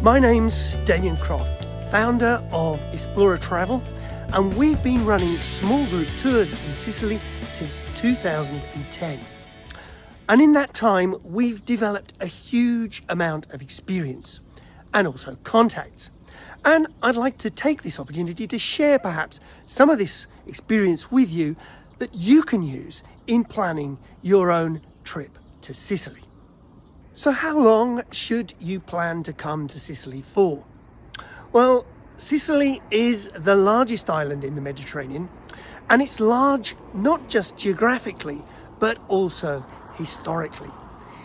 My name's Damien Croft, founder of Explorer Travel, and we've been running small group tours in Sicily since 2010. And in that time, we've developed a huge amount of experience and also contacts. And I'd like to take this opportunity to share perhaps some of this experience with you that you can use in planning your own trip to Sicily. So how long should you plan to come to Sicily for? Well, Sicily is the largest island in the Mediterranean, and it's large not just geographically, but also historically.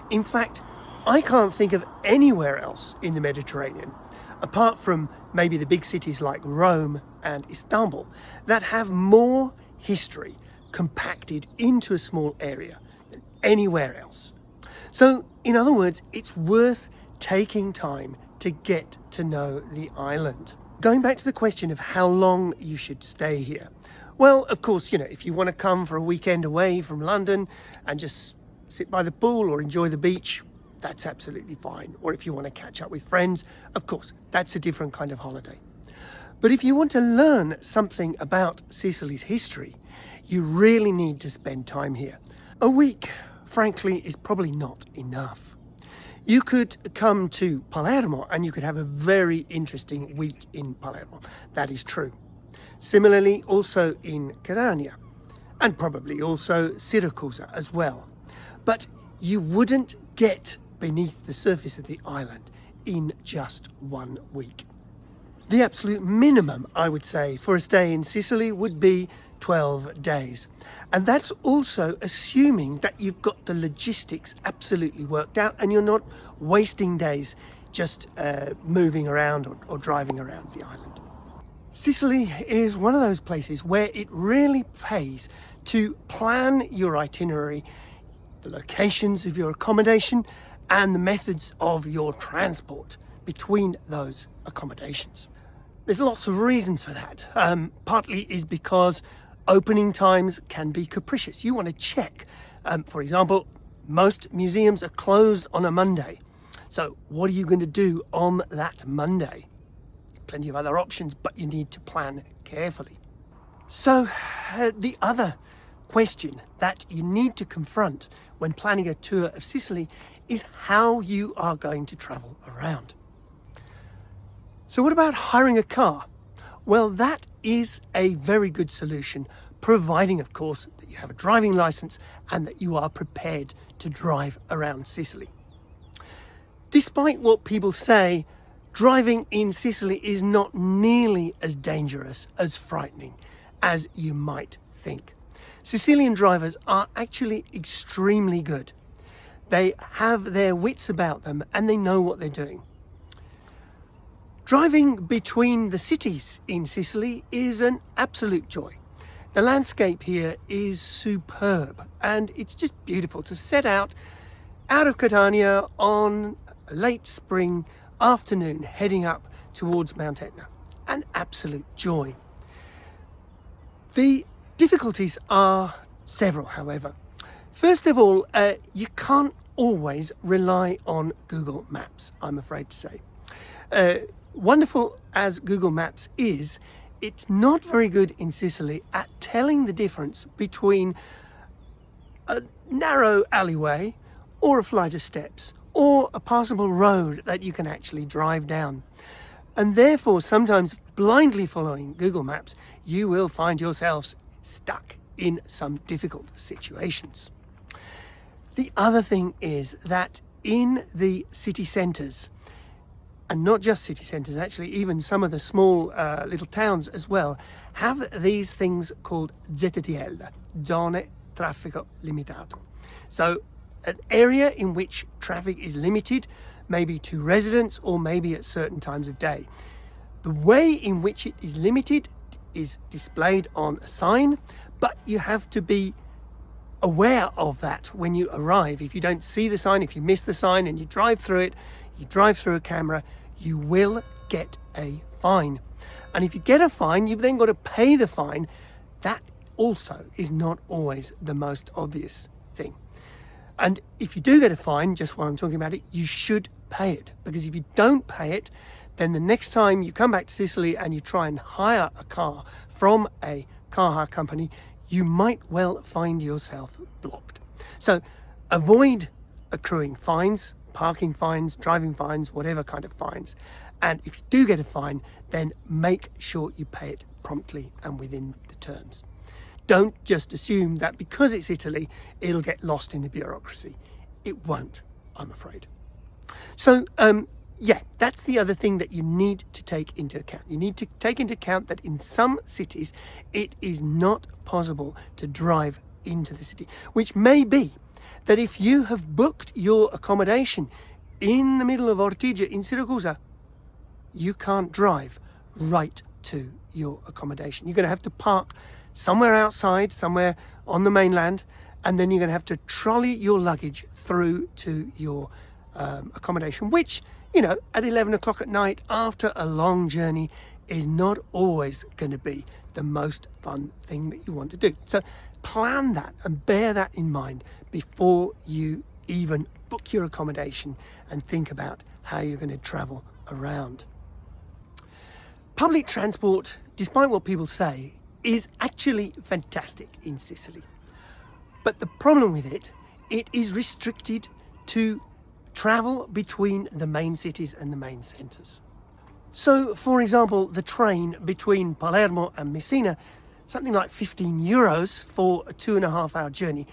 In fact, I can't think of anywhere else in the Mediterranean, apart from maybe the big cities like Rome and Istanbul, that have more history compacted into a small area than anywhere else. So, in other words, it's worth taking time to get to know the island. Going back to the question of how long you should stay here. Well, of course, if you want to come for a weekend away from London and just sit by the pool or enjoy the beach, that's absolutely fine. Or if you want to catch up with friends, of course, that's a different kind of holiday. But if you want to learn something about Sicily's history, you really need to spend time here. A week, frankly, is probably not enough. You could come to Palermo and you could have a very interesting week in Palermo. That is true. Similarly, also in Catania, and probably also Syracuse as well. But you wouldn't get beneath the surface of the island in just 1 week. The absolute minimum, I would say, for a stay in Sicily would be 12 days. And that's also assuming that you've got the logistics absolutely worked out and you're not wasting days just moving around or driving around the island. Sicily is one of those places where it really pays to plan your itinerary, the locations of your accommodation, and the methods of your transport between those accommodations. There's lots of reasons for that. Partly is because opening times can be capricious. You want to check. For example, most museums are closed on a Monday. So what are you going to do on that Monday? Plenty of other options, but you need to plan carefully. So the other question that you need to confront when planning a tour of Sicily is how you are going to travel around. So what about hiring a car? Well, that is a very good solution, providing, of course, that you have a driving license and that you are prepared to drive around Sicily. Despite what people say, driving in Sicily is not nearly as dangerous, as frightening as you might think. Sicilian drivers are actually extremely good. They have their wits about them and they know what they're doing. Driving between the cities in Sicily is an absolute joy. The landscape here is superb and it's just beautiful to set out of Catania on a late spring afternoon heading up towards Mount Etna. An absolute joy. The difficulties are several, however. First of all, you can't always rely on Google Maps, I'm afraid to say. Wonderful as Google Maps is, it's not very good in Sicily at telling the difference between a narrow alleyway or a flight of steps or a passable road that you can actually drive down. And therefore, sometimes blindly following Google Maps, you will find yourselves stuck in some difficult situations. The other thing is that in the city centres, and not just city centres, actually, even some of the small little towns as well, have these things called ZTL, Zone Traffico Limitato. So an area in which traffic is limited, maybe to residents or maybe at certain times of day. The way in which it is limited is displayed on a sign, but you have to be aware of that when you arrive. If you don't see the sign, if you miss the sign and you drive through it, you drive through a camera, you will get a fine. And if you get a fine, you've then got to pay the fine. That also is not always the most obvious thing. And if you do get a fine, just while I'm talking about it, you should pay it, because if you don't pay it, then the next time you come back to Sicily and you try and hire a car from a car hire company, you might well find yourself blocked. So avoid accruing fines, parking fines, driving fines, whatever kind of fines. And if you do get a fine, then make sure you pay it promptly and within the terms. Don't just assume that because it's Italy, it'll get lost in the bureaucracy. It won't, I'm afraid. So, that's the other thing that you need to take into account. You need to take into account that in some cities, it is not possible to drive into the city, which may be that if you have booked your accommodation in the middle of Ortigia in Siracusa, you can't drive right to your accommodation. You're going to have to park somewhere outside, somewhere on the mainland, and then you're going to have to trolley your luggage through to your accommodation, which, at 11 o'clock at night after a long journey is not always going to be the most fun thing that you want to do. So plan that and bear that in mind before you even book your accommodation and think about how you're going to travel around. Public transport, despite what people say, is actually fantastic in Sicily. But the problem with it is restricted to travel between the main cities and the main centres. So, for example, the train between Palermo and Messina, something like €15 for a 2.5 hour journey.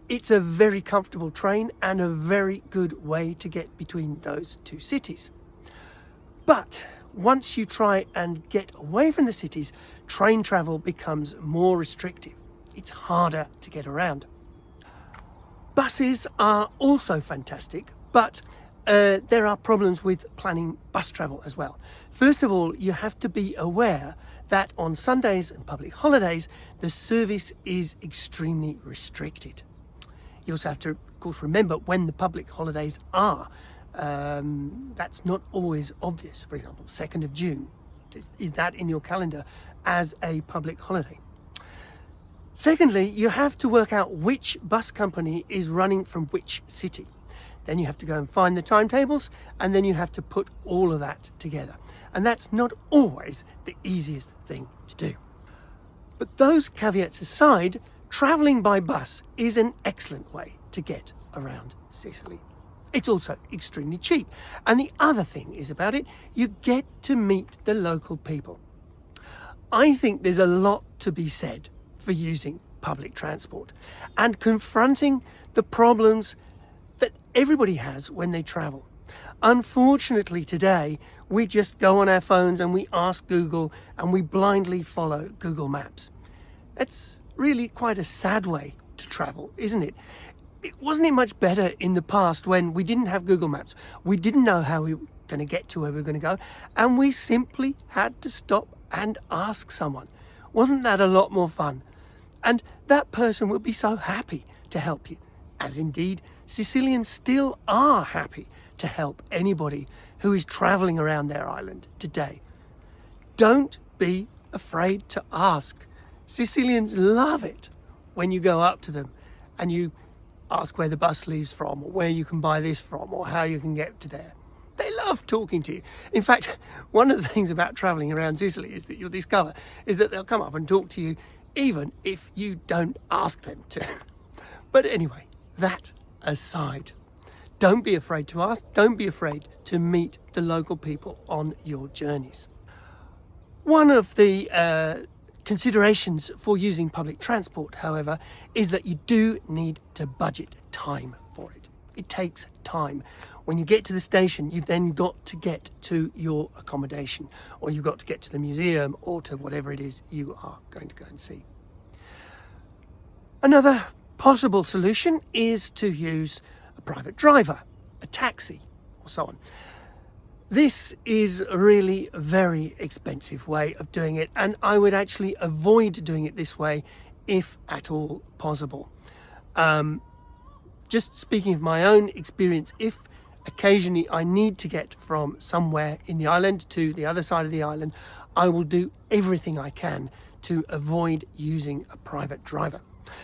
It's a very comfortable train and a very good way to get between those two cities. But once you try and get away from the cities, train travel becomes more restrictive. It's harder to get around. Buses are also fantastic, but there are problems with planning bus travel as well. First of all, you have to be aware that on Sundays and public holidays, the service is extremely restricted. You also have to, of course, remember when the public holidays are. That's not always obvious. For example, 2nd of June, is that in your calendar as a public holiday? Secondly, you have to work out which bus company is running from which city. Then you have to go and find the timetables, and then you have to put all of that together. And that's not always the easiest thing to do. But those caveats aside, travelling by bus is an excellent way to get around Sicily. It's also extremely cheap. And the other thing is about it, you get to meet the local people. I think there's a lot to be said for using public transport and confronting the problems that everybody has when they travel. Unfortunately today, we just go on our phones and we ask Google and we blindly follow Google Maps. It's really quite a sad way to travel, isn't it? Wasn't it much better in the past when we didn't have Google Maps? We didn't know how we were going to get to where we were going to go, and we simply had to stop and ask someone. Wasn't that a lot more fun? And that person would be so happy to help you, as indeed Sicilians still are happy to help anybody who is travelling around their island today. Don't be afraid to ask. Sicilians love it when you go up to them and you ask where the bus leaves from, or where you can buy this from, or how you can get to there. They love talking to you. In fact, one of the things about travelling around Sicily is that you'll discover is that they'll come up and talk to you even if you don't ask them to. But anyway, that aside, don't be afraid to ask. Don't be afraid to meet the local people on your journeys. One of the considerations for using public transport, however, is that you do need to budget time for it. It takes time. When you get to the station, you've then got to get to your accommodation, or you've got to get to the museum, or to whatever it is you are going to go and see. Another possible solution is to use a private driver, a taxi, or so on. This is really a very expensive way of doing it, and I would actually avoid doing it this way if at all possible. Just speaking of my own experience, if occasionally I need to get from somewhere in the island to the other side of the island, I will do everything I can to avoid using a private driver.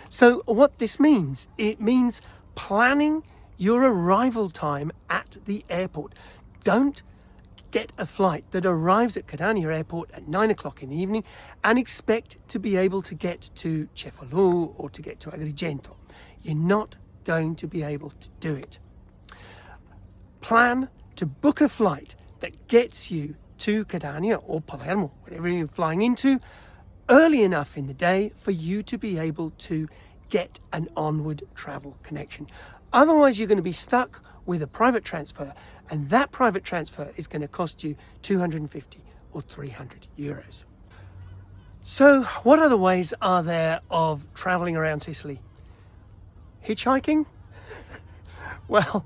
So what this means, it means planning your arrival time at the airport. Don't get a flight that arrives at Catania airport at 9 o'clock in the evening and expect to be able to get to Cefalù or to get to Agrigento. You're not going to be able to do it. Plan to book a flight that gets you to Catania or Palermo, whatever you're flying into, early enough in the day for you to be able to get an onward travel connection. Otherwise, you're going to be stuck with a private transfer, and that private transfer is going to cost you 250 or 300 euros. So what other ways are there of traveling around Sicily? Hitchhiking? Well,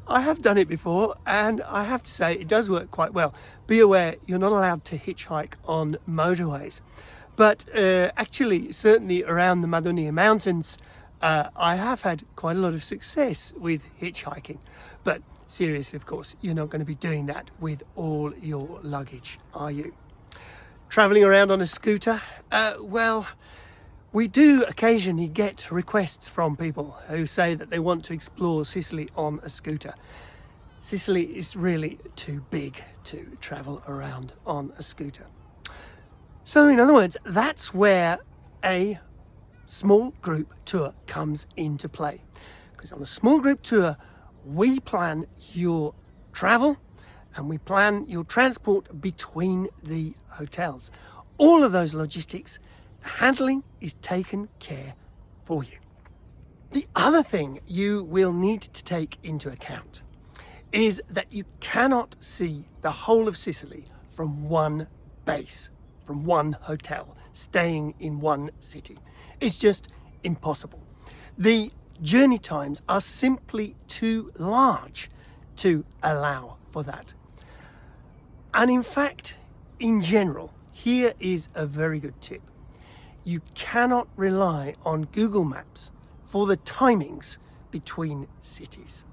I have done it before, and I have to say it does work quite well. Be aware, you're not allowed to hitchhike on motorways. But actually, certainly around the Madonia Mountains, I have had quite a lot of success with hitchhiking. But seriously, of course, you're not going to be doing that with all your luggage, are you? Traveling around on a scooter? Well, we do occasionally get requests from people who say that they want to explore Sicily on a scooter. Sicily is really too big to travel around on a scooter. So in other words, that's where a small group tour comes into play. Because on a small group tour, we plan your travel and we plan your transport between the hotels. All of those logistics, the handling is taken care for you. The other thing you will need to take into account is that you cannot see the whole of Sicily from one base, from one hotel, staying in one city. It's just impossible. The journey times are simply too large to allow for that. And in fact, in general, here is a very good tip. You cannot rely on Google Maps for the timings between cities.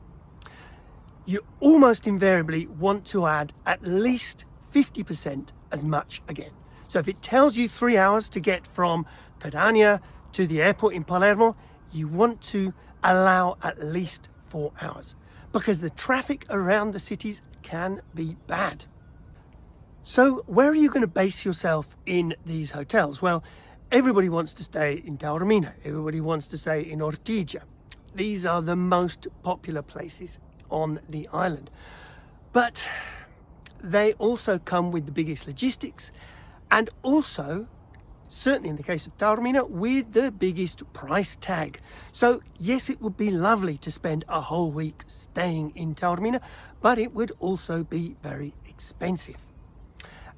You almost invariably want to add at least 50% as much again. So if it tells you 3 hours to get from Catania to the airport in Palermo, you want to allow at least 4 hours because the traffic around the cities can be bad. So where are you going to base yourself in these hotels? Well, everybody wants to stay in Taormina. Everybody wants to stay in Ortigia. These are the most popular places on the island. But they also come with the biggest logistics and also, certainly in the case of Taormina, with the biggest price tag. So yes, it would be lovely to spend a whole week staying in Taormina, but it would also be very expensive.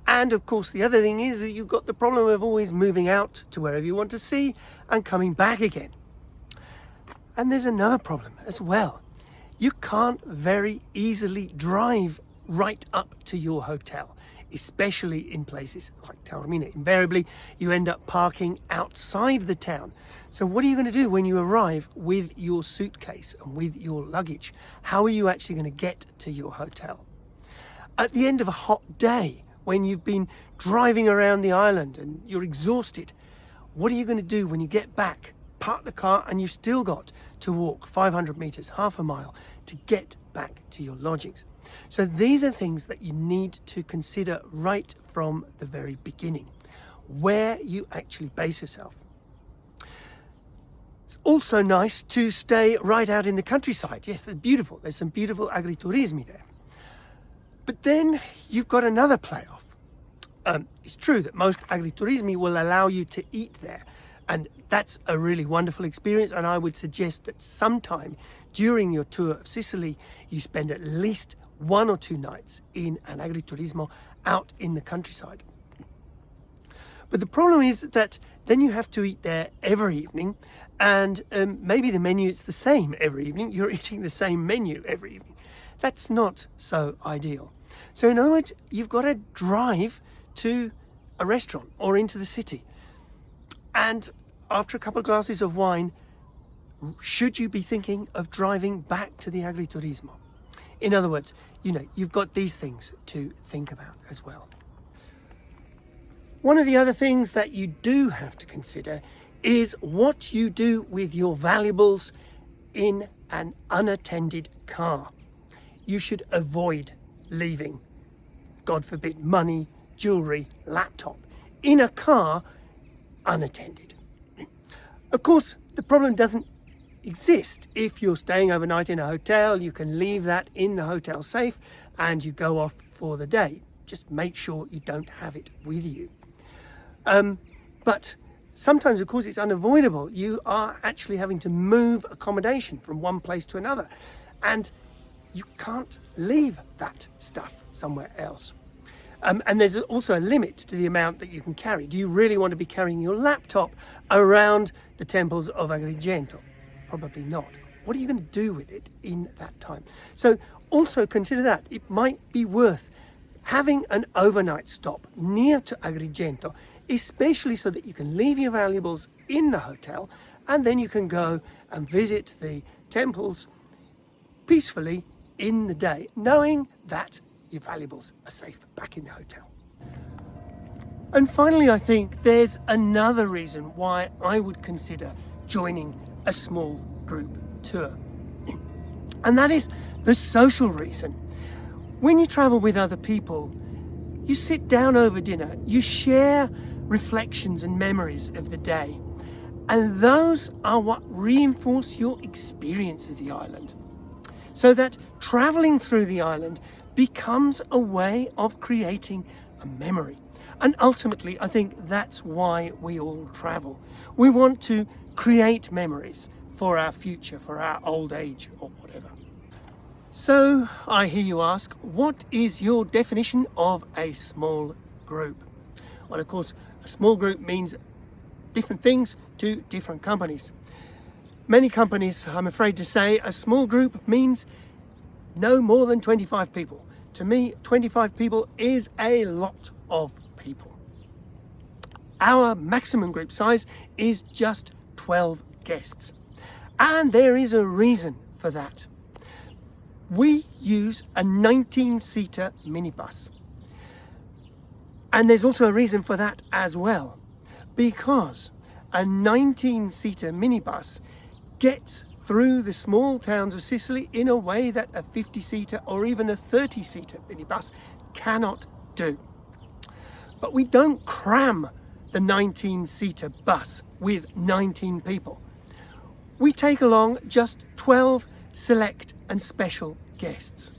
And of course, the other thing is that you've got the problem of always moving out to wherever you want to see and coming back again. And there's another problem as well. You can't very easily drive right up to your hotel, especially in places like Taormina. Invariably, you end up parking outside the town. So what are you going to do when you arrive with your suitcase and with your luggage? How are you actually going to get to your hotel? At the end of a hot day, when you've been driving around the island and you're exhausted, what are you going to do when you get back, park the car, and you've still got to walk 500 meters, half a mile, to get back to your lodgings? So these are things that you need to consider right from the very beginning, where you actually base yourself. It's also nice to stay right out in the countryside. Yes, they're beautiful. There's some beautiful agriturismi there. But then you've got another playoff. It's true that most agriturismi will allow you to eat there, and that's a really wonderful experience, and I would suggest that sometime during your tour of Sicily, you spend at least 1 or 2 nights in an agriturismo out in the countryside. But the problem is that then you have to eat there every evening, and maybe the menu is the same every evening. You're eating the same menu every evening. That's not so ideal. So in other words, you've got to drive to a restaurant or into the city. And after a couple of glasses of wine, should you be thinking of driving back to the agriturismo? In other words, you've got these things to think about as well. One of the other things that you do have to consider is what you do with your valuables in an unattended car. You should avoid leaving, God forbid, money, jewellery, laptop in a car unattended. Of course, the problem doesn't exist if you're staying overnight in a hotel. You can leave that in the hotel safe and you go off for the day. Just make sure you don't have it with you. But sometimes, of course, it's unavoidable. You are actually having to move accommodation from one place to another, and you can't leave that stuff somewhere else. And there's also a limit to the amount that you can carry. Do you really want to be carrying your laptop around the temples of Agrigento? Probably not. What are you going to do with it in that time? So also consider that. It might be worth having an overnight stop near to Agrigento, especially so that you can leave your valuables in the hotel and then you can go and visit the temples peacefully in the day, knowing that your valuables are safe back in the hotel. And finally, I think there's another reason why I would consider joining a small group tour. And that is the social reason. When you travel with other people, you sit down over dinner, you share reflections and memories of the day. And those are what reinforce your experience of the island. So that traveling through the island becomes a way of creating a memory. And ultimately, I think that's why we all travel. We want to create memories for our future, for our old age or whatever. So I hear you ask, what is your definition of a small group? Well, of course, a small group means different things to different companies. Many companies, I'm afraid to say, a small group means no more than 25 people. To me, 25 people is a lot of people. Our maximum group size is just 12 guests. And there is a reason for that. We use a 19-seater minibus. And there's also a reason for that as well, because a 19-seater minibus gets through the small towns of Sicily in a way that a 50-seater or even a 30-seater minibus cannot do. But we don't cram the 19-seater bus with 19 people. We take along just 12 select and special guests,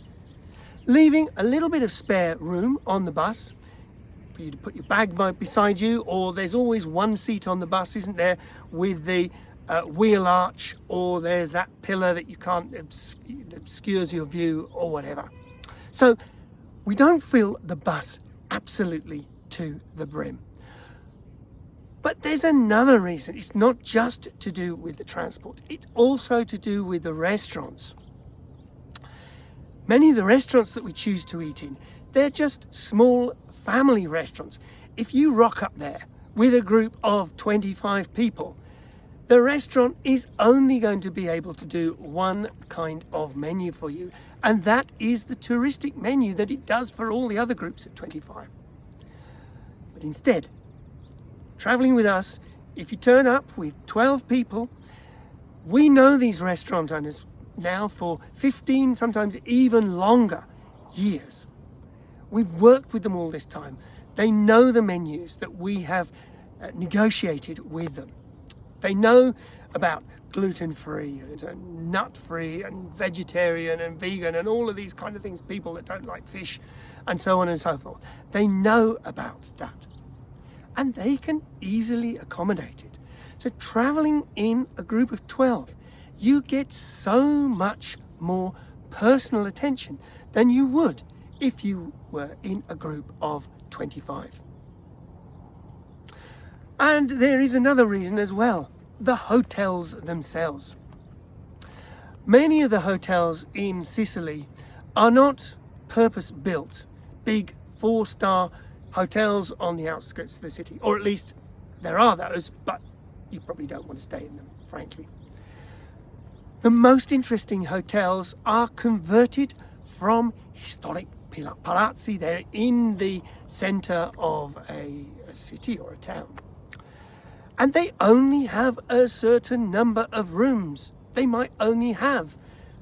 leaving a little bit of spare room on the bus for you to put your bag beside you, or there's always one seat on the bus, isn't there, with the wheel arch, or there's that pillar that you can't obscures your view or whatever. So we don't fill the bus absolutely to the brim. But there's another reason. It's not just to do with the transport, it's also to do with the restaurants. Many of the restaurants that we choose to eat in, they're just small family restaurants. If you rock up there with a group of 25 people, the restaurant is only going to be able to do one kind of menu for you, and that is the touristic menu that it does for all the other groups at 25. But instead, traveling with us, if you turn up with 12 people, we know these restaurant owners now for 15, sometimes even longer years. We've worked with them all this time. They know the menus that we have negotiated with them. They know about gluten-free and nut-free and vegetarian and vegan and all of these kind of things, people that don't like fish and so on and so forth. They know about that. And they can easily accommodate it. So traveling in a group of 12, you get so much more personal attention than you would if you were in a group of 25. And there is another reason as well, the hotels themselves. Many of the hotels in Sicily are not purpose-built, big 4-star hotels on the outskirts of the city, or at least there are those, but you probably don't want to stay in them, frankly. The most interesting hotels are converted from historic palazzi. They're in the center of a city or a town. And they only have a certain number of rooms. They might only have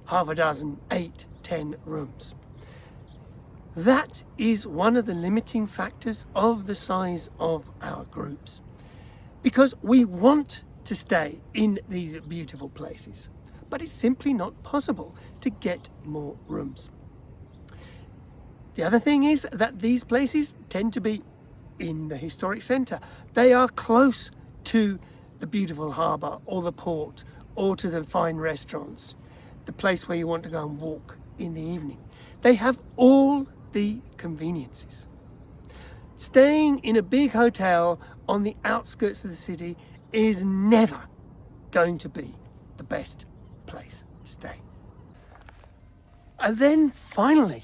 half a dozen, 8, 10 rooms. That is one of the limiting factors of the size of our groups, because we want to stay in these beautiful places, but it's simply not possible to get more rooms. The other thing is that these places tend to be in the historic centre. They are close to the beautiful harbour or the port or to the fine restaurants, the place where you want to go and walk in the evening. They have all the conveniences. Staying in a big hotel on the outskirts of the city is never going to be the best place to stay. And then finally,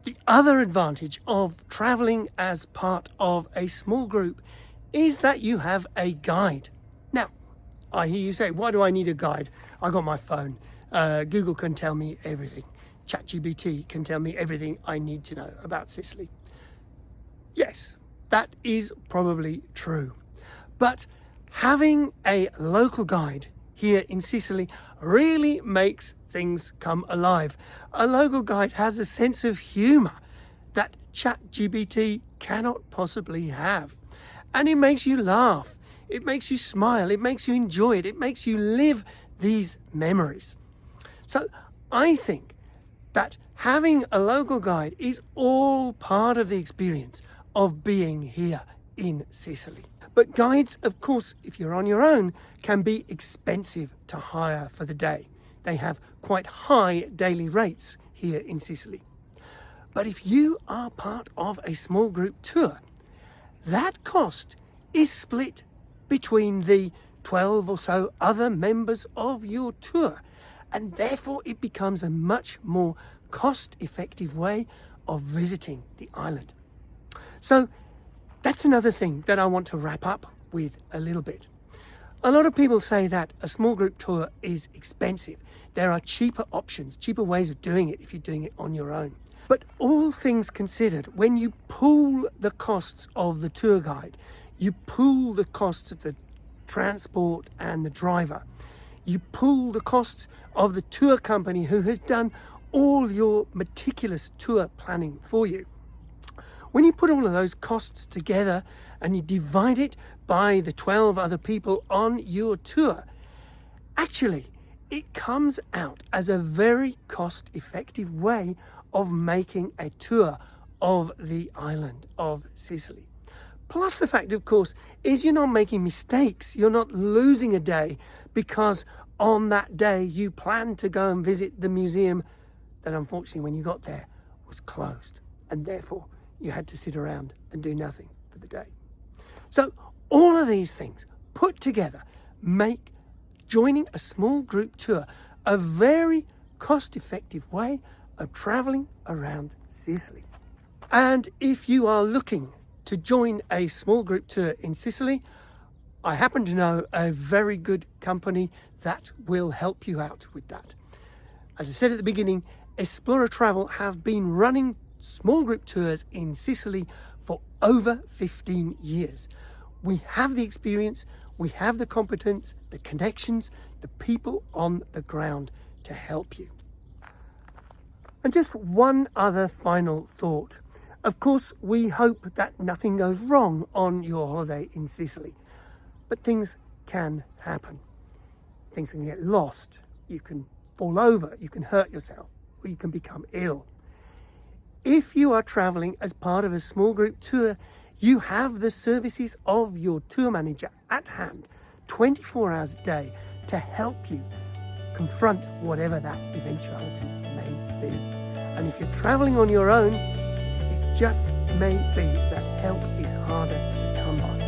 the other advantage of travelling as part of a small group is that you have a guide. Now, I hear you say, why do I need a guide? I got my phone. Google can tell me everything. ChatGPT can tell me everything I need to know about Sicily. Yes, that is probably true. But having a local guide here in Sicily really makes things come alive. A local guide has a sense of humour that ChatGPT cannot possibly have. And it makes you laugh, it makes you smile, it makes you enjoy it, it makes you live these memories. So I think that having a local guide is all part of the experience of being here in Sicily. But guides, of course, if you're on your own, can be expensive to hire for the day. They have quite high daily rates here in Sicily. But if you are part of a small group tour, that cost is split between the 12 or so other members of your tour, and therefore it becomes a much more cost-effective way of visiting the island. So that's another thing that I want to wrap up with a little bit. A lot of people say that a small group tour is expensive. There are cheaper options, cheaper ways of doing it if you're doing it on your own. But all things considered, when you pool the costs of the tour guide, you pool the costs of the transport and the driver, you pool the costs of the tour company who has done all your meticulous tour planning for you. When you put all of those costs together and you divide it by the 12 other people on your tour, actually, it comes out as a very cost-effective way of making a tour of the island of Sicily. Plus the fact, of course, is you're not making mistakes. You're not losing a day because on that day you planned to go and visit the museum that unfortunately when you got there was closed, and therefore you had to sit around and do nothing for the day. So all of these things put together make joining a small group tour a very cost-effective way of travelling around Sicily. And if you are looking to join a small group tour in Sicily, I happen to know a very good company that will help you out with that. As I said at the beginning, Explorer Travel have been running small group tours in Sicily for over 15 years. We have the experience, we have the competence, the connections, the people on the ground to help you. And just one other final thought. Of course, we hope that nothing goes wrong on your holiday in Sicily, but things can happen. Things can get lost, you can fall over, you can hurt yourself, or you can become ill. If you are travelling as part of a small group tour, you have the services of your tour manager at hand 24 hours a day to help you confront whatever that eventuality may be. And if you're travelling on your own, it just may be that help is harder to come by.